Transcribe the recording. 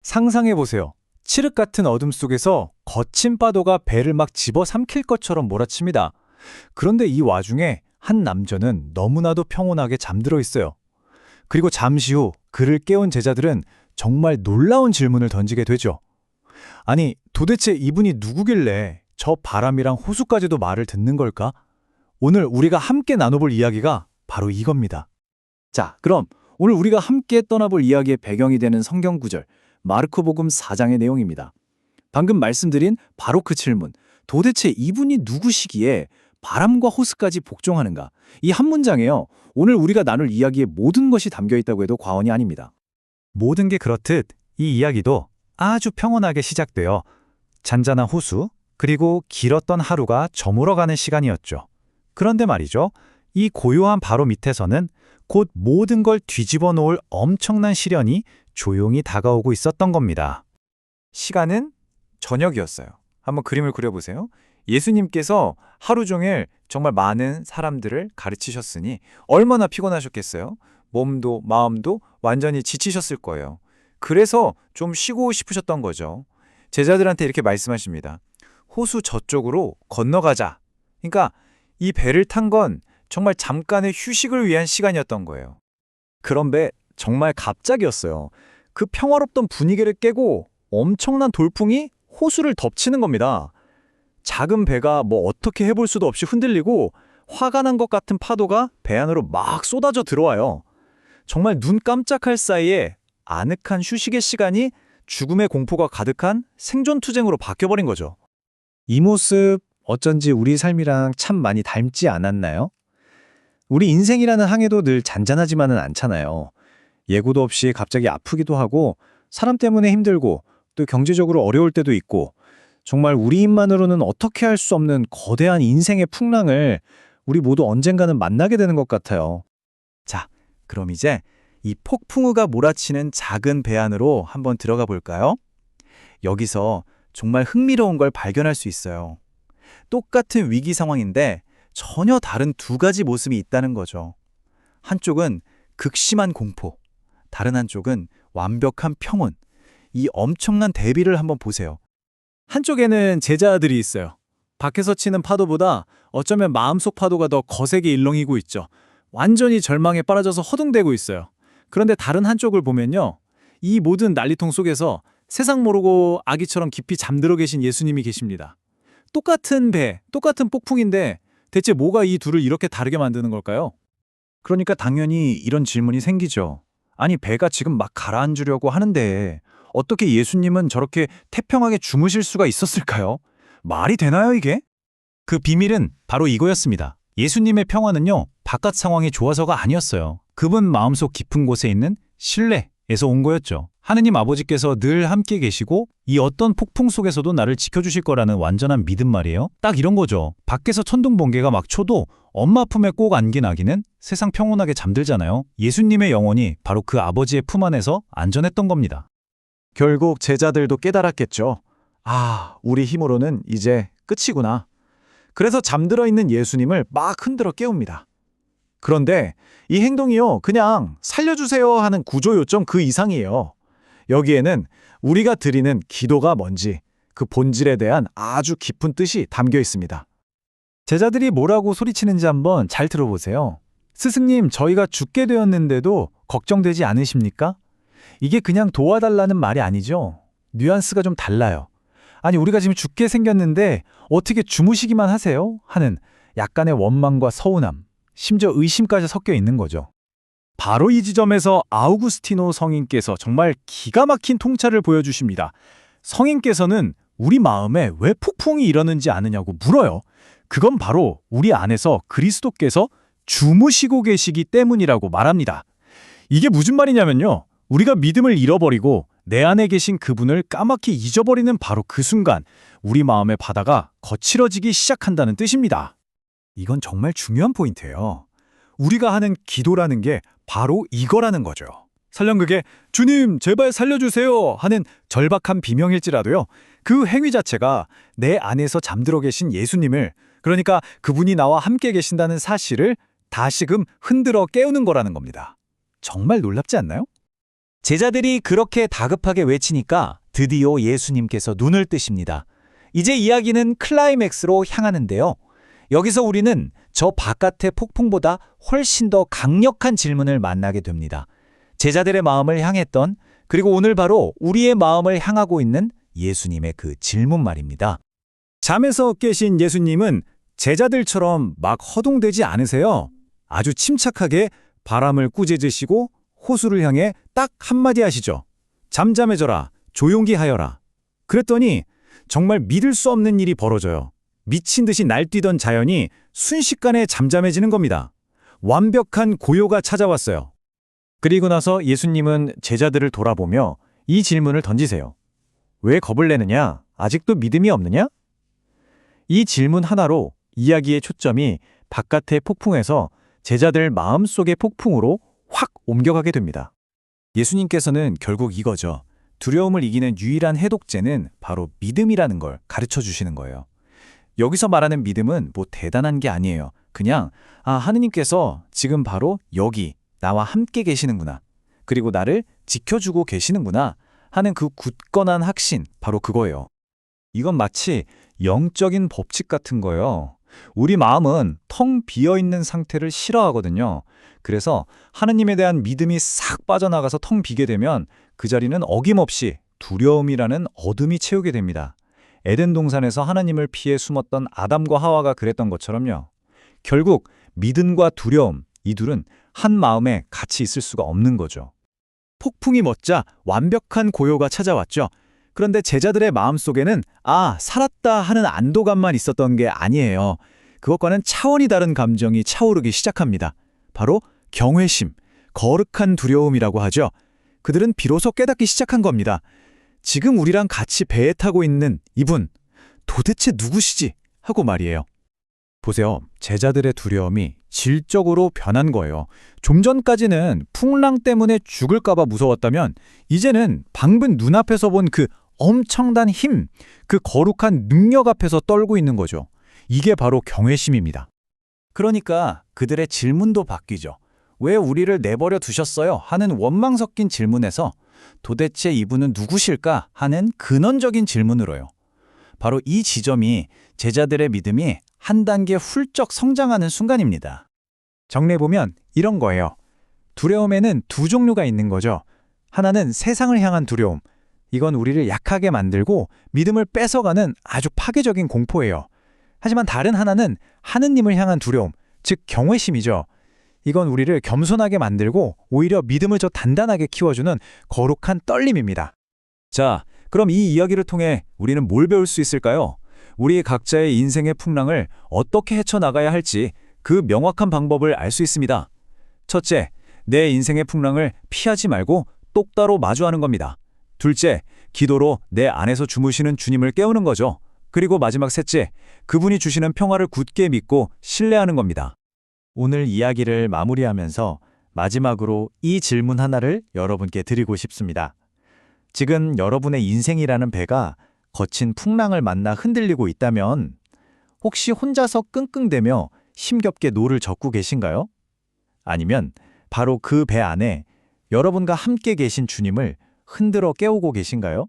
상상해보세요. 칠흑 같은 어둠 속에서 거친 파도가 배를 막 집어삼킬 것처럼 몰아칩니다. 그런데 이 와중에 한 남자는 너무나도 평온하게 잠들어 있어요. 그리고 잠시 후 그를 깨운 제자들은 정말 놀라운 질문을 던지게 되죠. 아니, 도대체 이분이 누구길래 저 바람이랑 호수까지도 말을 듣는 걸까? 오늘 우리가 함께 나눠볼 이야기가 바로 이겁니다. 자, 그럼 오늘 우리가 함께 떠나볼 이야기의 배경이 되는 성경 구절, 마르코복음 4장의 내용입니다. 방금 말씀드린 바로 그 질문, 도대체 이분이 누구시기에 바람과 호수까지 복종하는가? 이 한 문장에요, 오늘 우리가 나눌 이야기의 모든 것이 담겨 있다고 해도 과언이 아닙니다. 모든 게 그렇듯 이 이야기도 아주 평온하게 시작되어 잔잔한 호수, 그리고 길었던 하루가 저물어가는 시간이었죠. 그런데 말이죠, 이 고요한 바로 밑에서는 곧 모든 걸 뒤집어 놓을 엄청난 시련이 조용히 다가오고 있었던 겁니다. 시간은 저녁이었어요. 한번 그림을 그려보세요. 예수님께서 하루 종일 정말 많은 사람들을 가르치셨으니 얼마나 피곤하셨겠어요? 몸도 마음도 완전히 지치셨을 거예요. 그래서 좀 쉬고 싶으셨던 거죠. 제자들한테 이렇게 말씀하십니다. 호수 저쪽으로 건너가자. 그러니까 이 배를 탄 건 정말 잠깐의 휴식을 위한 시간이었던 거예요. 그런데 정말 갑자기였어요. 그 평화롭던 분위기를 깨고 엄청난 돌풍이 호수를 덮치는 겁니다. 작은 배가 뭐 어떻게 해볼 수도 없이 흔들리고 화가 난 것 같은 파도가 배 안으로 막 쏟아져 들어와요. 정말 눈 깜짝할 사이에 아늑한 휴식의 시간이 죽음의 공포가 가득한 생존투쟁으로 바뀌어버린 거죠. 이 모습 어쩐지 우리 삶이랑 참 많이 닮지 않았나요? 우리 인생이라는 항해도 늘 잔잔하지만은 않잖아요. 예고도 없이 갑자기 아프기도 하고 사람 때문에 힘들고 또 경제적으로 어려울 때도 있고 정말 우리 힘만으로는 어떻게 할 수 없는 거대한 인생의 풍랑을 우리 모두 언젠가는 만나게 되는 것 같아요. 자, 그럼 이제 이 폭풍우가 몰아치는 작은 배 안으로 한번 들어가 볼까요? 여기서 정말 흥미로운 걸 발견할 수 있어요. 똑같은 위기 상황인데 전혀 다른 두 가지 모습이 있다는 거죠. 한쪽은 극심한 공포, 다른 한쪽은 완벽한 평온. 이 엄청난 대비를 한번 보세요. 한쪽에는 제자들이 있어요. 밖에서 치는 파도보다 어쩌면 마음속 파도가 더 거세게 일렁이고 있죠. 완전히 절망에 빠져서 허둥대고 있어요. 그런데 다른 한쪽을 보면요, 이 모든 난리통 속에서 세상 모르고 아기처럼 깊이 잠들어 계신 예수님이 계십니다. 똑같은 배, 똑같은 폭풍인데 대체 뭐가 이 둘을 이렇게 다르게 만드는 걸까요? 그러니까 당연히 이런 질문이 생기죠. 아니, 배가 지금 막 가라앉으려고 하는데 어떻게 예수님은 저렇게 태평하게 주무실 수가 있었을까요? 말이 되나요, 이게? 그 비밀은 바로 이거였습니다. 예수님의 평화는요, 바깥 상황이 좋아서가 아니었어요. 그분 마음속 깊은 곳에 있는 신뢰에서 온 거였죠. 하느님 아버지께서 늘 함께 계시고 이 어떤 폭풍 속에서도 나를 지켜주실 거라는 완전한 믿음 말이에요. 딱 이런 거죠. 밖에서 천둥 번개가 막 쳐도 엄마 품에 꼭 안긴 아기는 세상 평온하게 잠들잖아요. 예수님의 영혼이 바로 그 아버지의 품 안에서 안전했던 겁니다. 결국 제자들도 깨달았겠죠. 아, 우리 힘으로는 이제 끝이구나. 그래서 잠들어 있는 예수님을 막 흔들어 깨웁니다. 그런데 이 행동이요, 그냥 살려주세요 하는 구조 요청 그 이상이에요. 여기에는 우리가 드리는 기도가 뭔지 그 본질에 대한 아주 깊은 뜻이 담겨 있습니다. 제자들이 뭐라고 소리치는지 한번 잘 들어보세요. 스승님, 저희가 죽게 되었는데도 걱정되지 않으십니까? 이게 그냥 도와달라는 말이 아니죠. 뉘앙스가 좀 달라요. 아니, 우리가 지금 죽게 생겼는데 어떻게 주무시기만 하세요? 하는 약간의 원망과 서운함, 심지어 의심까지 섞여 있는 거죠. 바로 이 지점에서 아우구스티노 성인께서 정말 기가 막힌 통찰을 보여주십니다. 성인께서는 우리 마음에 왜 폭풍이 일어나는지 아느냐고 물어요. 그건 바로 우리 안에서 그리스도께서 주무시고 계시기 때문이라고 말합니다. 이게 무슨 말이냐면요, 우리가 믿음을 잃어버리고 내 안에 계신 그분을 까맣게 잊어버리는 바로 그 순간 우리 마음의 바다가 거칠어지기 시작한다는 뜻입니다. 이건 정말 중요한 포인트예요. 우리가 하는 기도라는 게 바로 이거라는 거죠. 설령 그게 주님 제발 살려주세요 하는 절박한 비명일지라도요, 그 행위 자체가 내 안에서 잠들어 계신 예수님을, 그러니까 그분이 나와 함께 계신다는 사실을 다시금 흔들어 깨우는 거라는 겁니다. 정말 놀랍지 않나요? 제자들이 그렇게 다급하게 외치니까 드디어 예수님께서 눈을 뜨십니다. 이제 이야기는 클라이맥스로 향하는데요. 여기서 우리는 저 바깥의 폭풍보다 훨씬 더 강력한 질문을 만나게 됩니다. 제자들의 마음을 향했던, 그리고 오늘 바로 우리의 마음을 향하고 있는 예수님의 그 질문 말입니다. 잠에서 깨신 예수님은 제자들처럼 막 허둥대지 않으세요. 아주 침착하게 바람을 꾸짖으시고 호수를 향해 딱 한마디 하시죠. 잠잠해져라, 조용히 하여라. 그랬더니 정말 믿을 수 없는 일이 벌어져요. 미친 듯이 날뛰던 자연이 순식간에 잠잠해지는 겁니다. 완벽한 고요가 찾아왔어요. 그리고 나서 예수님은 제자들을 돌아보며 이 질문을 던지세요. 왜 겁을 내느냐? 아직도 믿음이 없느냐? 이 질문 하나로 이야기의 초점이 바깥의 폭풍에서 제자들 마음속의 폭풍으로 확 옮겨가게 됩니다. 예수님께서는 결국 이거죠. 두려움을 이기는 유일한 해독제는 바로 믿음이라는 걸 가르쳐 주시는 거예요. 여기서 말하는 믿음은 뭐 대단한 게 아니에요. 그냥 하느님께서 지금 바로 여기 나와 함께 계시는구나. 그리고 나를 지켜주고 계시는구나 하는 그 굳건한 확신, 바로 그거예요. 이건 마치 영적인 법칙 같은 거예요. 우리 마음은 텅 비어있는 상태를 싫어하거든요. 그래서 하느님에 대한 믿음이 싹 빠져나가서 텅 비게 되면 그 자리는 어김없이 두려움이라는 어둠이 채우게 됩니다. 에덴 동산에서 하나님을 피해 숨었던 아담과 하와가 그랬던 것처럼요. 결국 믿음과 두려움, 이 둘은 한 마음에 같이 있을 수가 없는 거죠. 폭풍이 멎자 완벽한 고요가 찾아왔죠. 그런데 제자들의 마음속에는 살았다 하는 안도감만 있었던 게 아니에요. 그것과는 차원이 다른 감정이 차오르기 시작합니다. 바로 경외심, 거룩한 두려움이라고 하죠. 그들은 비로소 깨닫기 시작한 겁니다. 지금 우리랑 같이 배에 타고 있는 이분, 도대체 누구시지? 하고 말이에요. 보세요. 제자들의 두려움이 질적으로 변한 거예요. 좀 전까지는 풍랑 때문에 죽을까봐 무서웠다면 이제는 방금 눈앞에서 본 그 엄청난 힘, 그 거룩한 능력 앞에서 떨고 있는 거죠. 이게 바로 경외심입니다. 그러니까 그들의 질문도 바뀌죠. 왜 우리를 내버려 두셨어요? 하는 원망 섞인 질문에서 도대체 이분은 누구실까? 하는 근원적인 질문으로요. 바로 이 지점이 제자들의 믿음이 한 단계 훌쩍 성장하는 순간입니다. 정리해보면 이런 거예요. 두려움에는 두 종류가 있는 거죠. 하나는 세상을 향한 두려움. 이건 우리를 약하게 만들고 믿음을 뺏어가는 아주 파괴적인 공포예요. 하지만 다른 하나는 하느님을 향한 두려움, 즉 경외심이죠. 이건 우리를 겸손하게 만들고 오히려 믿음을 더 단단하게 키워주는 거룩한 떨림입니다. 자, 그럼 이 이야기를 통해 우리는 뭘 배울 수 있을까요? 우리 각자의 인생의 풍랑을 어떻게 헤쳐나가야 할지 그 명확한 방법을 알 수 있습니다. 첫째, 내 인생의 풍랑을 피하지 말고 똑바로 마주하는 겁니다. 둘째, 기도로 내 안에서 주무시는 주님을 깨우는 거죠. 그리고 마지막 셋째, 그분이 주시는 평화를 굳게 믿고 신뢰하는 겁니다. 오늘 이야기를 마무리하면서 마지막으로 이 질문 하나를 여러분께 드리고 싶습니다. 지금 여러분의 인생이라는 배가 거친 풍랑을 만나 흔들리고 있다면 혹시 혼자서 끙끙대며 힘겹게 노를 젓고 계신가요? 아니면 바로 그 배 안에 여러분과 함께 계신 주님을 흔들어 깨우고 계신가요?